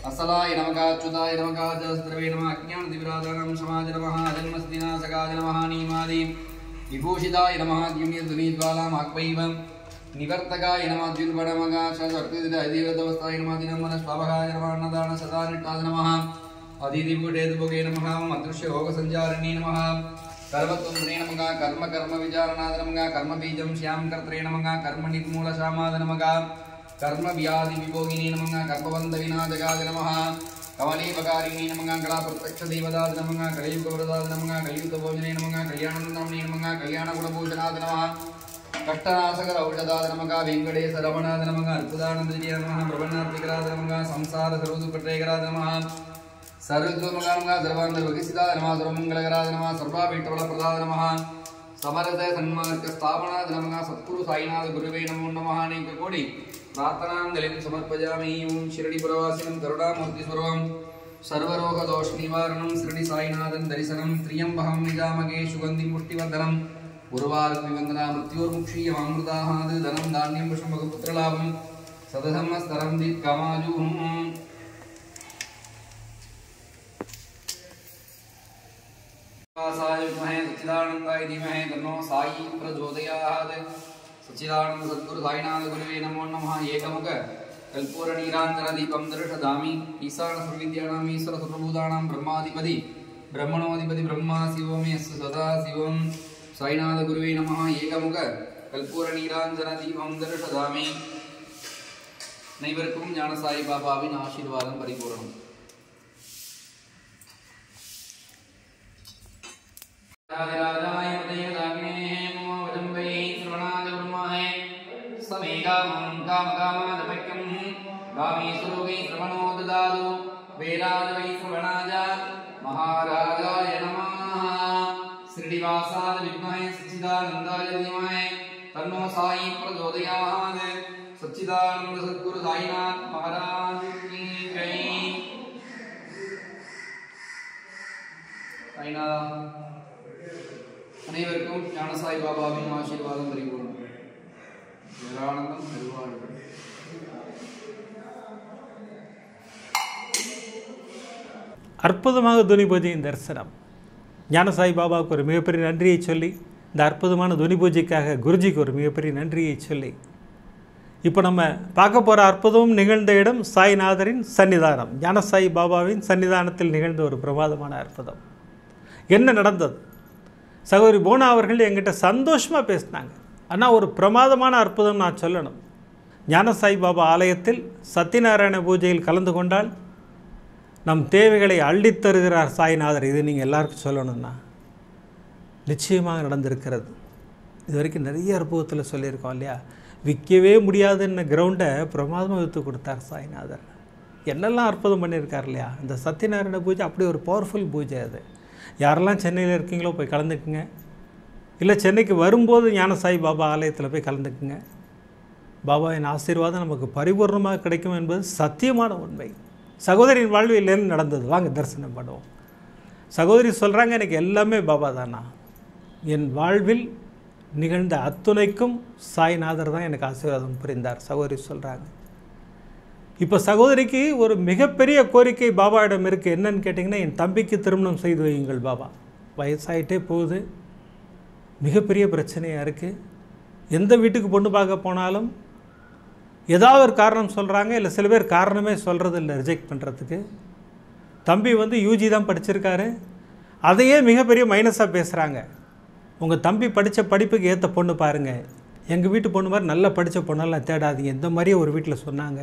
असलाय नमः। अच्युताय नमः। जस्त्रवे नमः। अज्ञान दिविरादानं समाज नमः। जन्मस्दिनासकाय नमः। नीमादि विभूषिताय नमः। द्युनिद्वालाम् आक्वैव निवर्तकाय नमः। द्युल्बणमः शतर्तिदिवदवस्थाय नमः। दिनमनस्वाभगाय नमः। अन्नदान सदानिष्ठाय नमः। अदितिभुटेतुभुगे नमः। अदृश्य भोगसञ्चारिणे नमः। कर्मतुन्द्रे नमः। कर्म कर्म विचारणाय नमः। कर्मबीजं श्यामकर्त्रे नमः। कर्म निर्मूलशामाय नमः। कर्म व्याधि विभोगिनी नमः। कर्मबन्ध विनाशकाय नमः। कमलीपकारिणी नमः। कला प्रत्यक्ष देवदाय नमः। कलियुगवरदाय नमः। कलियुगभोजने नमः। कल्याणनन्दने नमः। कल्याणगुणभूषणाय नमः। कष्टनाशकर औषधाय नमः। वेंकटेश रमणाय नमः। अद्भुतानन्दविजय नमः। प्रबन्नार्तिकराय नमः। संसार सर्वदुःखत्रयकराय नमः। सर्वद्रुमगानमः। सर्वान्तर्वगिसिताय नमः। सर्वमङ्गलकराय नमः। सर्वाभीष्टफलप्रदाय नमः। समरथ सन्मार्ग स्थापनाय नमः। सद्गुरु साईनाथ गुरुवे नमो नमः। अनेक कोटि प्रार्थनांजलिं समर्पयामि। ओम शिरडिपुरवासिनं करुणामूर्तिस्वरूपं सर्वरोगदोषनिवारणं शिरडि साईनाथं दर्शनं त्र्यम्बकं निजामगे सुगन्धिं पुष्टिवर्धनं पूर्वार्कविवन्दना मृत्योर्मुक्षीयमामृताहाद् धनं धान्यं पुष्पमगपुत्रलाभं सदसंवत्सरं दीप्कामाजुः वासाय विद्महे सच्चिदानन्दाय धीमहि तन्नो साई प्रचोदयात् सच्चिदानन्द सद्गुरु साईनाथ गुरुवे नमो नमः एकमुख कल्पूर नीरांजन दीपं दर्शयामि ईशान सर्वविद्यानां ईश्वर सर्वभूतानां ब्रह्माधिपति ब्रह्मणोधिपति ब्रह्मा शिवमे सदा शिवं साईनाथ गुरुवे नमः एकमुख कल्पूर नीरांजन दीपं दर्शयामि नैवर्कुम ज्ञान साई बाबाविन आशीर्वादं परिपूर्णम् राजाय उदयदाग्ने मम वदम्बै श्रवणाद ब्रह्महे समेकामं कामकामादपक्यं गामी सुरोगै श्रवणो ददातु वेदाद वै श्रवणाज महाराजाय नमः श्रीनिवासाय विद्महे सच्चिदानन्दाय धीमहि तन्नो साई प्रचोदयात् सच्चिदानंद सद्गुरु साईनाथ महाराज की जय साईनाथ அனைவருக்கும் ஞான சாய் பாபாவின் ஆசீர்வாதம் பரிபூர்ணம் பேரானந்தம் பெருவாழ்வு அற்புதமாக துனி பூஜையின் தரிசனம் ஞான சாய் பாபாவுக்கு ஒரு மிகப்பெரிய நன்றியை சொல்லி இந்த அற்புதமான துனி பூஜைக்காக குருஜிக்கு ஒரு மிகப்பெரிய நன்றியை சொல்லி இப்போ நம்ம பார்க்க போகிற அற்புதம் நிகழ்ந்த இடம் சாய்நாதரின் சன்னிதானம் ஞான சாய் பாபாவின் சன்னிதானத்தில் நிகழ்ந்த ஒரு பிரமாதமான அற்புதம். என்ன நடந்தது? சகோதரி போனா அவர்கள் என்கிட்ட சந்தோஷமாக பேசினாங்க. ஆனால் ஒரு பிரமாதமான அற்புதம் நான் சொல்லணும். ஞான சாய் பாபா ஆலயத்தில் சத்யநாராயண பூஜையில் கலந்து கொண்டால் நம் தேவைகளை அள்ளித்தருகிறார் சாய்நாதர். இது நீங்கள் எல்லாருக்கும் சொல்லணும்னா நிச்சயமாக நடந்திருக்கிறது. இது வரைக்கும் நிறைய அற்புதத்தில் சொல்லியிருக்கோம் இல்லையா? விற்கவே முடியாதுன்னு கிரவுண்டை பிரமாதமாக விற்று கொடுத்தார் சாய்நாதர். என்னெல்லாம் அற்புதம் பண்ணியிருக்கார் இல்லையா? இந்த சத்யநாராயண பூஜை அப்படி ஒரு பவர்ஃபுல் பூஜை. அது யாரெல்லாம் சென்னையில் இருக்கீங்களோ போய் கலந்துக்குங்க. இல்லை சென்னைக்கு வரும்போது ஞான சாய் பாபா ஆலயத்தில் போய் கலந்துக்குங்க. பாபாவின் ஆசீர்வாதம் நமக்கு பரிபூர்ணமாக கிடைக்கும் என்பது சத்தியமான உண்மை. சகோதரியின் வாழ்வில் என்ன நடந்தது? வாங்க தரிசனம் பண்ணுவோம். சகோதரி சொல்கிறாங்க, எனக்கு எல்லாமே பாபா தானா, என் வாழ்வில் நிகழ்ந்த அத்துணைக்கும் சாய்நாதர் தான் எனக்கு ஆசீர்வாதம் புரிந்தார் சகோதரி சொல்கிறாங்க. இப்போ சகோதரிக்கு ஒரு மிகப்பெரிய கோரிக்கை பாபாவிடம் இருக்குது. என்னன்னு கேட்டிங்கன்னா, என் தம்பிக்கு திருமணம் செய்து வையுங்கள் பாபா. வயசாகிட்டே போகுது, மிகப்பெரிய பிரச்சனையாக இருக்குது. எந்த வீட்டுக்கு பொண்ணு பார்க்க போனாலும் ஏதாவது ஒரு காரணம் சொல்கிறாங்க. இல்லை சில பேர் காரணமே சொல்கிறது இல்லை ரிஜெக்ட் பண்ணுறதுக்கு. தம்பி யூஜி தான் படிச்சிருக்காரு, அதையே மிகப்பெரிய மைனஸாக பேசுகிறாங்க. உங்கள் தம்பி படித்த படிப்புக்கு ஏற்ற பொண்ணு பாருங்கள், எங்கள் வீட்டு பொண்ணு மாதிரி நல்லா படித்த பொண்ணெல்லாம் தேடாதீங்க, இந்த மாதிரியே ஒரு வீட்டில் சொன்னாங்க.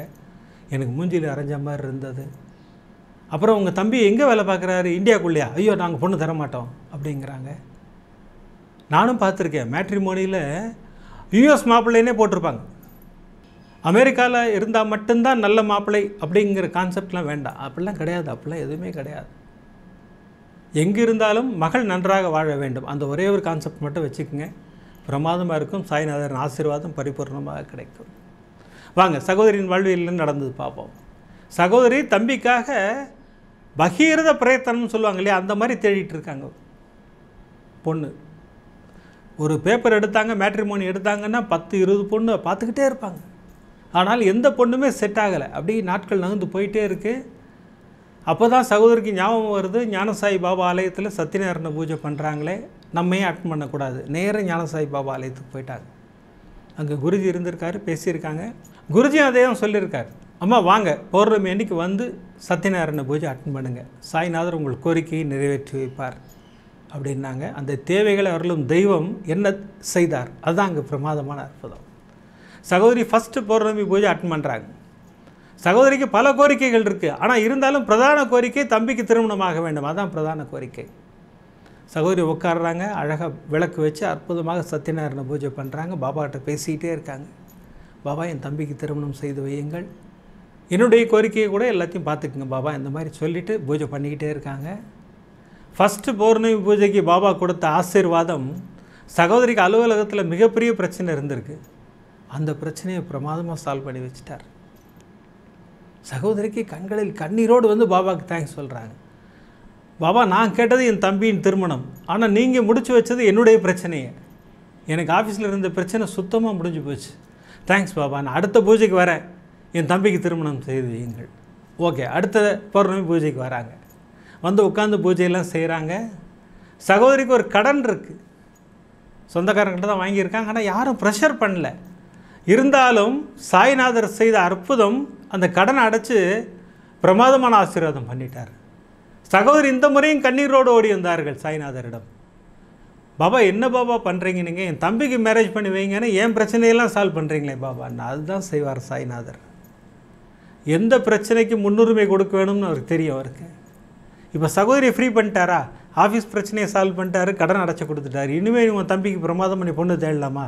எனக்கு மூஞ்சியில் அரைஞ்ச மாதிரி இருந்தது. அப்புறம் உங்கள் தம்பி எங்கே வேலை பார்க்குறாரு? இந்தியாவுக்குள்ளேயா? ஐயோ நாங்கள் பொண்ணு தர மாட்டோம் அப்படிங்கிறாங்க. நானும் பார்த்துருக்கேன், மேட்ரிமோனியில் யூஎஸ் மாப்பிள்ளைன்னே போட்டிருப்பாங்க. அமெரிக்காவில் இருந்தால் மட்டும்தான் நல்ல மாப்பிள்ளை அப்படிங்கிற கான்செப்ட்லாம் வேண்டாம். அப்படிலாம் கிடையாது, அப்படிலாம் எதுவுமே கிடையாது. எங்கே இருந்தாலும் மகள் நன்றாக வாழ வேண்டும், அந்த ஒரே ஒரு கான்செப்ட் மட்டும் வச்சுக்கோங்க. பிரமாதமாக இருக்கும். சாய்நாதரின் ஆசீர்வாதம் பரிபூர்ணமாக கிடைக்கும். வாங்க சகோதரியின் வாழ்வியல் நடந்தது பார்ப்போம். சகோதரி தம்பிக்காக பகீரத பிரயத்தனம்னு சொல்லுவாங்க இல்லையா, அந்த மாதிரி தேடிட்டு இருக்காங்க. பொண்ணு ஒரு பேப்பர் எடுத்தாங்க, மேட்ரிமோனி எடுத்தாங்கன்னா 10-20 பொண்ணு பார்த்துக்கிட்டே இருப்பாங்க. ஆனால் எந்த பொண்ணுமே செட் ஆகலை. அப்படியே நாட்கள் நகர்ந்து போயிட்டே இருக்குது. அப்போ தான் சகோதரிக்கு ஞாபகம் வருது, ஞானசாய் பாபா ஆலயத்தில் சத்யநாராயண பூஜை பண்ணுறாங்களே, நம்மையே அட்டன் பண்ணக்கூடாது. நேராக ஞானசாய் பாபா ஆலயத்துக்கு போயிட்டாங்க. அங்கே குருஜி இருந்திருக்காரு, பேசியிருக்காங்க. குருஜி அதே தான் சொல்லியிருக்காரு, அம்மா வாங்க பௌர்ணமி அன்னைக்கு வந்து சத்யநாராயண பூஜை அட்டன் பண்ணுங்கள், சாய்நாதர் உங்கள் கோரிக்கையை நிறைவேற்றி வைப்பார் அப்படின்னாங்க. அந்த தேவைகளை அவர்களும் தெய்வம் என்ன செய்தார், அதுதான் அங்கே பிரமாதமான அற்புதம். சகோதரி ஃபஸ்ட்டு பௌர்ணமி பூஜை அட்டன் பண்ணுறாங்க. சகோதரிக்கு பல கோரிக்கைகள் இருக்குது, ஆனால் இருந்தாலும் பிரதான கோரிக்கை தம்பிக்கு திருமணமாக வேண்டும், அதுதான் பிரதான கோரிக்கை. சகோதரி உட்காடுறாங்க, அழகாக விளக்கு வச்சு அற்புதமாக சத்யநாராயண பூஜை பண்ணுறாங்க. பாபாகிட்ட பேசிக்கிட்டே இருக்காங்க. பாபா என் தம்பிக்கு திருமணம் செய்து வையுங்கள், என்னுடைய கோரிக்கையை கூட எல்லாத்தையும் பார்த்துக்குங்க பாபா, இந்த மாதிரி சொல்லிவிட்டு பூஜை பண்ணிக்கிட்டே இருக்காங்க. ஃபஸ்ட்டு பௌர்ணமி பூஜைக்கு பாபா கொடுத்த ஆசீர்வாதம், சகோதரிக்கு அலுவலகத்தில் மிகப்பெரிய பிரச்சனை இருந்திருக்கு, அந்த பிரச்சனையை பிரமாதமாக சால்வ் பண்ணி வச்சுட்டார். சகோதரிக்கு கண்களில் கண்ணீரோடு வந்து பாபாவுக்கு தேங்க்ஸ் சொல்கிறாங்க. பாபா நான் கேட்டது என் தம்பியின் திருமணம், ஆனால் நீங்கள் முடிச்சு வச்சது என்னுடைய பிரச்சனையை, எனக்கு ஆஃபீஸில் இருந்த பிரச்சனை சுத்தமாக முடிஞ்சு போச்சு. தேங்க்ஸ் பாபா, நான் அடுத்த பூஜைக்கு வரேன், என் தம்பிக்கு திருமணம் செய்து வையுங்கள். ஓகே, அடுத்த பௌர்ணமி பூஜைக்கு வராங்க. வந்து உட்காந்து பூஜையெல்லாம் செய்கிறாங்க. சகோதரிக்கு ஒரு கடன் இருக்குது, சொந்தக்காரங்கிட்ட தான் வாங்கியிருக்காங்க. ஆனால் யாரும் ப்ரெஷர் பண்ணல. இருந்தாலும் சாய்நாதர் செய்த அற்புதம் அந்த கடனை அடைச்சி பிரமாதமான ஆசீர்வாதம் பண்ணிட்டார். சகோதரி இந்த முறையும் கண்ணீரோடு ஓடி வந்தார்கள் சாய்நாதரிடம். பாபா என்ன பாபா பண்ணுறீங்க நீங்கள், என் தம்பிக்கு மேரேஜ் பண்ணி வைங்கன்னு என் பிரச்சனையெல்லாம் சால்வ் பண்ணுறீங்களே பாபான்னு. அதுதான் செய்வார் சாய்நாதர். எந்த பிரச்சனைக்கு முன்னுரிமை கொடுக்க வேணும்னு அவருக்கு தெரியும். அவருக்கு இப்போ சகோதரியை ஃப்ரீ பண்ணிட்டாரா, ஆஃபீஸ் பிரச்சனையை சால்வ் பண்ணிட்டாரு, கடன் அடைச்சி கொடுத்துட்டாரு. இனிமேல் உங்கள் தம்பிக்கு பிரமாதம் பண்ணி பொண்ணு தேடலாமா,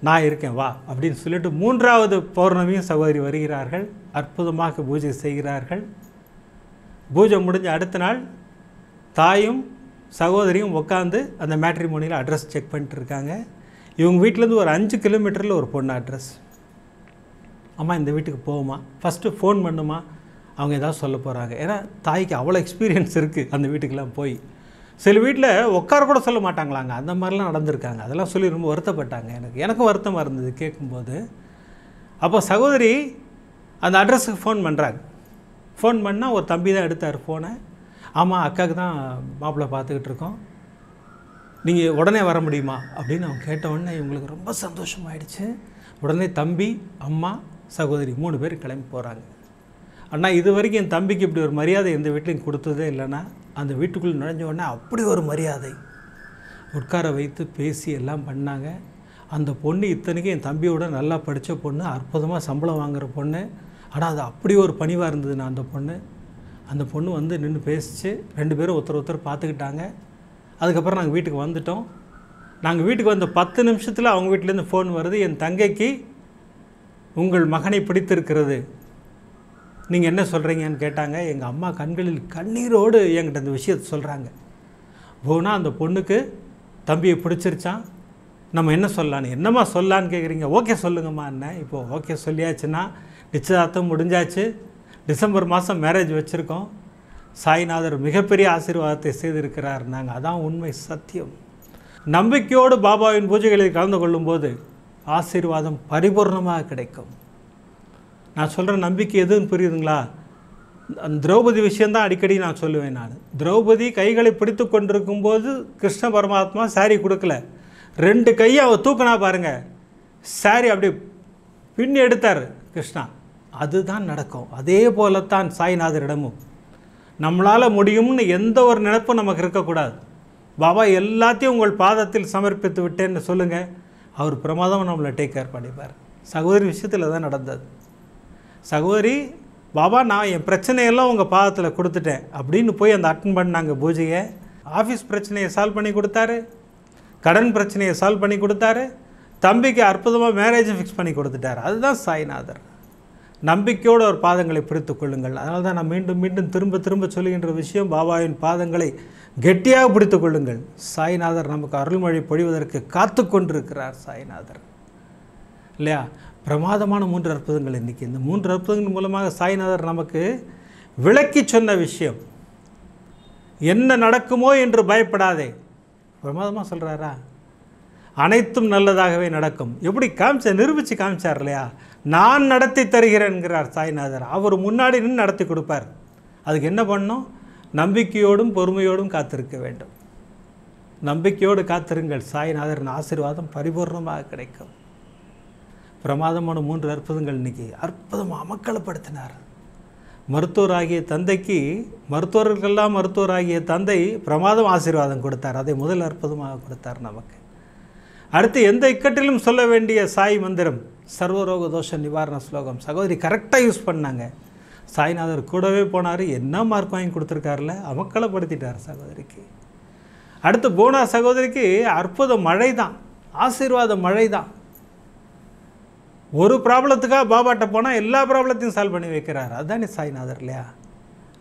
நான் இருக்கேன் வா அப்படின்னு சொல்லிட்டு 3வது பௌர்ணமியும் சகோதரி வருகிறார்கள். அற்புதமாக பூஜை செய்கிறார்கள். பூஜை முடிஞ்ச அடுத்த நாள் தாயும் சகோதரியும் உட்காந்து அந்த மேட்ரிமோனியில் அட்ரஸ் செக் பண்ணிட்டு இருக்காங்க. இவங்க வீட்டிலேருந்து ஒரு 5 கிலோமீட்டரில் ஒரு பொண்ணு அட்ரஸ். அம்மா இந்த வீட்டுக்கு போகுமா, ஃபஸ்ட்டு ஃபோன் பண்ணுமா, அவங்க ஏதாவது சொல்ல போகிறாங்க. ஏன்னா தாய்க்கு அவ்வளோ எக்ஸ்பீரியன்ஸ் இருக்குது அந்த வீட்டுக்கெல்லாம் போய். சில வீட்டில் உட்கார கூட சொல்ல மாட்டாங்களாங்க, அந்த மாதிரிலாம் நடந்திருக்காங்க. அதெல்லாம் சொல்லி ரொம்ப வருத்தப்பட்டாங்க. எனக்கும் வருத்தமாக இருந்தது கேட்கும்போது. அப்போ சகோதரி அந்த அட்ரஸுக்கு ஃபோன் பண்ணுறாங்க. ஃபோன் பண்ணால் ஒரு தம்பி தான் எடுத்தார் ஃபோனை. ஆமாம், அக்காவுக்கு தான் மாப்பிள்ளை பார்த்துக்கிட்டு இருக்கோம், நீங்கள் உடனே வர முடியுமா அப்படின்னு அவங்க கேட்ட உடனே இவங்களுக்கு ரொம்ப சந்தோஷமாயிடுச்சு. உடனே தம்பி, அம்மா, சகோதரி 3 பேர் கிளம்பி போகிறாங்க. அண்ணா இது வரைக்கும் என் தம்பிக்கு இப்படி ஒரு மரியாதை எந்த வீட்லையும் கொடுத்ததே இல்லைன்னா, அந்த வீட்டுக்குள்ளே நுழைஞ்ச உடனே அப்படி ஒரு மரியாதை உட்கார வைத்து பேசி எல்லாம் பண்ணாங்க. அந்த பொண்ணு இத்தனைக்கும் என் தம்பியோட நல்லா படித்த பொண்ணு, அற்புதமாக சம்பளம் வாங்குகிற பொண்ணு. ஆனால் அது அப்படி ஒரு பணிவாக இருந்ததுண்ணா அந்த பொண்ணு வந்து நின்று பேசிச்சு. 2 பேரும் ஒருத்தர் பார்த்துக்கிட்டாங்க. அதுக்கப்புறம் நாங்கள் வீட்டுக்கு வந்துட்டோம். நாங்கள் வீட்டுக்கு வந்த 10 நிமிஷத்தில் அவங்க வீட்டிலேருந்து ஃபோன் வருது, என் தங்கைக்கு உங்கள் மகனை பிடித்திருக்கிறது, நீங்கள் என்ன சொல்கிறீங்கன்னு கேட்டாங்க. எங்கள் அம்மா கண்களில் கண்ணீரோடு என்கிட்ட இந்த விஷயத்தை சொல்கிறாங்க. போனால் அந்த பொண்ணுக்கு தம்பியை பிடிச்சிருச்சான், நம்ம என்ன சொல்லலான்னு. என்னம்மா சொல்லலான்னு கேட்குறீங்க, ஓகே சொல்லுங்கம்மா. என்ன இப்போது ஓகே சொல்லியாச்சுன்னா நிச்சயதார்த்தம் முடிஞ்சாச்சு. டிசம்பர் மாதம் மேரேஜ் வச்சுருக்கோம். சாய்நாதர் மிகப்பெரிய ஆசீர்வாதத்தை செய்திருக்கிறார். நாங்கள் அதான் உண்மை, சத்தியம். நம்பிக்கையோடு பாபாவின் பூஜைகளில் கலந்து கொள்ளும்போது ஆசீர்வாதம் பரிபூர்ணமாக கிடைக்கும். நான் சொல்கிற நம்பிக்கை எதுன்னு புரியுதுங்களா? அந்த திரௌபதி விஷயந்தான் அடிக்கடி நான் சொல்லுவேன். திரௌபதி கைகளை பிடித்து கொண்டிருக்கும்போது கிருஷ்ண பரமாத்மா சாரி கொடுக்கல. 2 கையை அவள் தூக்கினா பாருங்கள், சாரி அப்படி பின்னி எடுத்தார் கிருஷ்ணா. அதுதான் நடக்கும். அதே போலத்தான் சாய்நாதரிடமும் நம்மளால் முடியும்னு எந்த ஒரு நினைப்பும் நமக்கு இருக்கக்கூடாது. பாபா எல்லாத்தையும் உங்கள் பாதத்தில் சமர்ப்பித்து விட்டேன்னு சொல்லுங்கள், அவர் பிரமாதமாக நம்மளை டேக் கேர் பண்ணிப்பார். சகோதரி விஷயத்தில் தான் நடந்தது. சகோதரி, பாபா நான் என் பிரச்சனையெல்லாம் உங்கள் பாதத்தில் கொடுத்துட்டேன் அப்படின்னு போய் அந்த அட்டன் பண்ணாங்க பூஜையை. ஆஃபீஸ் பிரச்சனையை சால்வ் பண்ணி கொடுத்தாரு, கடன் பிரச்சனையை சால்வ் பண்ணி கொடுத்தாரு, தம்பிக்கு அற்புதமாக மேரேஜை ஃபிக்ஸ் பண்ணி கொடுத்துட்டார். அதுதான் சாய்நாதர். நம்பிக்கையோடு ஒரு பாதங்களை பிடித்து கொள்ளுங்கள். அதனால தான் நான் மீண்டும் மீண்டும் திரும்ப சொல்லுகின்ற விஷயம், பாபாவின் பாதங்களை கெட்டியாக பிடித்து கொள்ளுங்கள். சாய்நாதர் நமக்கு அருள்மொழி பொழிவதற்கு காத்து கொண்டிருக்கிறார் சாய்நாதர், இல்லையா? பிரமாதமான 3 அற்புதங்கள் இன்றைக்கி. இந்த 3 அற்புதங்கள் மூலமாக சாய்நாதர் நமக்கு விளக்கி சொன்ன விஷயம், என்ன நடக்குமோ என்று பயப்படாதே. பிரமாதமாக சொல்கிறாரா? அனைத்தும் நல்லதாகவே நடக்கும். எப்படி நிரூபித்து காமிச்சார் இல்லையா? நான் நடத்தி தருகிறேன்கிறார் சாய்நாதர். அவர் முன்னாடி நின்று நடத்தி கொடுப்பார். அதுக்கு என்ன பண்ணணும்? நம்பிக்கையோடும் பொறுமையோடும் காத்திருக்க வேண்டும். நம்பிக்கையோடு காத்திருங்கள், சாய்நாதரின் ஆசீர்வாதம் பரிபூர்ணமாக கிடைக்கும். பிரமாதமான 3 அற்புதங்கள் இன்றைக்கி அற்புதமாக அமக்களப்படுத்தினார். மருத்துவராகிய தந்தைக்கு, மருத்துவர்களுக்கெல்லாம் மருத்துவராகிய தந்தை பிரமாதம் ஆசீர்வாதம் கொடுத்தார். அதை முதல் அற்புதமாக கொடுத்தார் நமக்கு. அடுத்து எந்த இக்கட்டிலும் சொல்ல வேண்டிய சாய் மந்திரம், சர்வரோக தோஷ நிவாரண ஸ்லோகம். சகோதரி கரெக்டாக யூஸ் பண்ணாங்க. சாய்நாதர் கூடவே போனார். என்ன மார்க் வாங்கி கொடுத்துருக்காருல, அமக்களப்படுத்திட்டார் சகோதரிக்கு. அடுத்து போனா சகோதரிக்கு அற்புத மழை தான், ஆசீர்வாத மழை தான். ஒரு ப்ராப்ளத்துக்காக பாபாட்ட போனால் எல்லா ப்ராப்ளத்தையும் சால்வ் பண்ணி வைக்கிறார். அதுதானே சாய்நாதர் இல்லையா?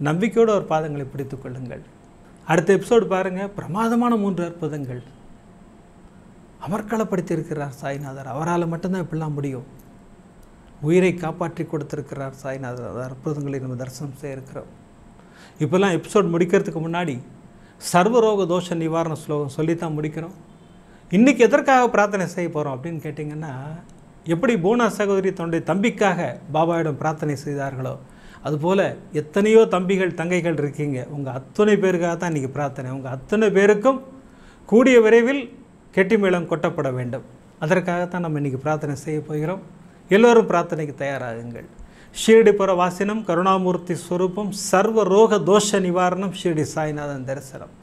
நம்பிக்கையோடு ஒரு பாதங்களை பிடித்து கொள்ளுங்கள். அடுத்த எபிசோடு பாருங்கள், பிரமாதமான 3 அற்புதங்கள் அமர்க்களப்படுத்தி இருக்கிறார் சாய்நாதர். அவரால் மட்டும்தான் இப்படிலாம் முடியும். உயிரை காப்பாற்றி கொடுத்திருக்கிறார் சாய்நாதர். அது அற்புதங்களை நம்ம தரிசனம் செய்ய இருக்கிறோம். இப்போல்லாம் எபிசோட் முடிக்கிறதுக்கு முன்னாடி சர்வரோக தோஷ நிவாரண ஸ்லோகம் சொல்லித்தான் முடிக்கிறோம். இன்றைக்கி எதற்காக பிரார்த்தனை செய்ய போகிறோம் அப்படின்னு கேட்டிங்கன்னா, எப்படி பூனா சகோதரி தன்னுடைய தம்பிக்காக பாபாவிடம் பிரார்த்தனை செய்தார்களோ, அதுபோல் எத்தனையோ தம்பிகள் தங்கைகள் இருக்கீங்க. உங்கள் அத்தனை பேருக்காக தான் இன்றைக்கி பிரார்த்தனை. உங்கள் அத்தனை பேருக்கும் கூடிய விரைவில் கெட்டி மேளம் கொட்டப்பட வேண்டும். அதற்காகத்தான் நம்ம இன்றைக்கி பிரார்த்தனை செய்ய போகிறோம். எல்லோரும் பிரார்த்தனைக்கு தயாராகுங்கள். ஷீரடிபுர வாசினம், கருணாமூர்த்தி ஸ்வரூபம், சர்வ ரோக தோஷ நிவாரணம், ஷீரடி சாய்நாதன் தரிசனம்.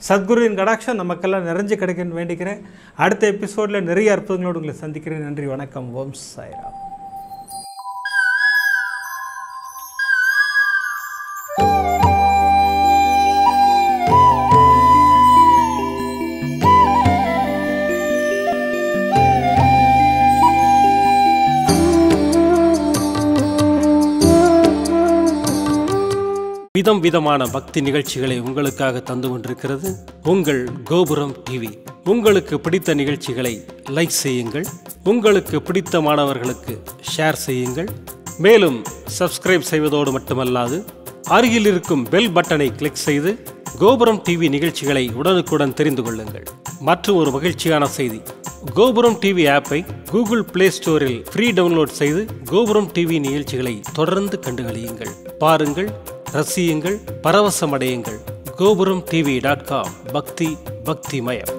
சத்குருவின் கடாட்சம் நமக்கெல்லாம் நிறைஞ்சு கிடைக்குன்னு வேண்டிக்கிறேன். அடுத்த எபிசோடில் நிறைய அற்புதங்களோடு உங்களை சந்திக்கிறேன். நன்றி, வணக்கம். ஓம் சாய்ராம். விதம் விதமான பக்தி நிகழ்ச்சிகளை உங்களுக்காக தந்து கொண்டிருக்கிறது உங்கள் கோபுரம் டிவி. உங்களுக்கு பிடித்த நிகழ்ச்சிகளை லைக் செய்யுங்கள், உங்களுக்கு பிடித்த மாணவர்களுக்கு ஷேர் செய்யுங்கள். மேலும் சப்ஸ்கிரைப் செய்வதோடு மட்டுமல்லாது அருகில் இருக்கும் பெல் பட்டனை கிளிக் செய்து கோபுரம் டிவி நிகழ்ச்சிகளை உடனுக்குடன் தெரிந்து கொள்ளுங்கள். மற்றும் ஒரு மகிழ்ச்சியான செய்தி, கோபுரம் டிவி ஆப்பை கூகுள் பிளே ஸ்டோரில் ஃப்ரீ டவுன்லோட் செய்து கோபுரம் டிவி நிகழ்ச்சிகளை தொடர்ந்து கண்டுகளியுங்கள், பாருங்கள், ரசியுங்கள், பரவசமடையுங்கள். gopuramtv.com. பக்தி பக்திமயம்.